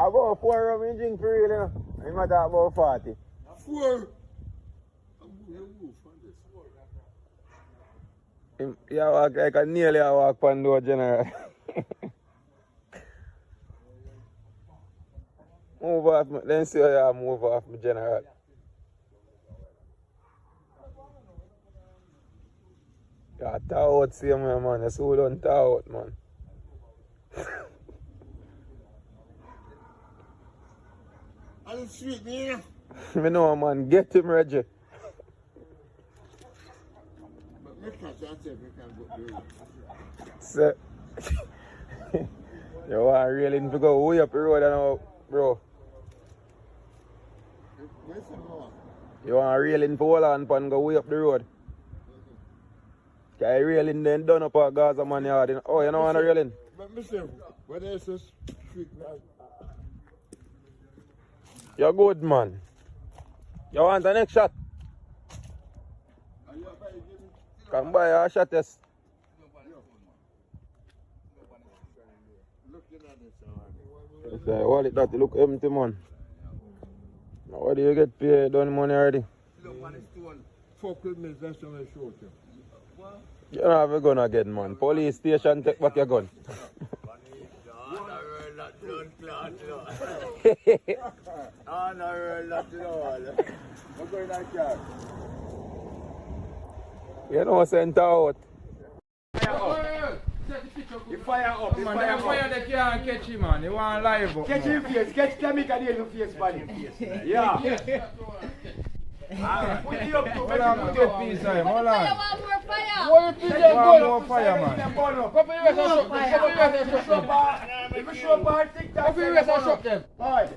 About 4 rum in drink for real, you know. I'm not about 40. 4? Yeah, walk like a nearly a walk pan door general. Move off me, then see how you move off me general. Yeah, thaw out same way, man. That's who don't thaw out, man. I don't sweet me. Me know, man. Get him, Reggie. So, you want railing to go way up the road now, bro? You want railing for hold on and go way up the road? Can you railing then done up at Gaza man yard? Oh, you don't want to railing? But Mr. What is this street now? You're good, man. You want the next shot? Come buy a shot, yes. Wallet that look empty, man. Now, what do you get paid? Done money already? Look on the stone. Fuck with me, that's what I showed you. You don't have a gun again, man. Police station, take back your gun. You know, sent out. You fire up, you fire up. Fire that you can't catch him, man. You want live up. Catch him face, catch chemical in your face, buddy. Yeah. Alright, put it up to hold on, put your piece on him, hold on. You want more fire? What you think you want more fire, man? Couple years I shot them. If you show bar, take that. Couple years I shot them. Alright.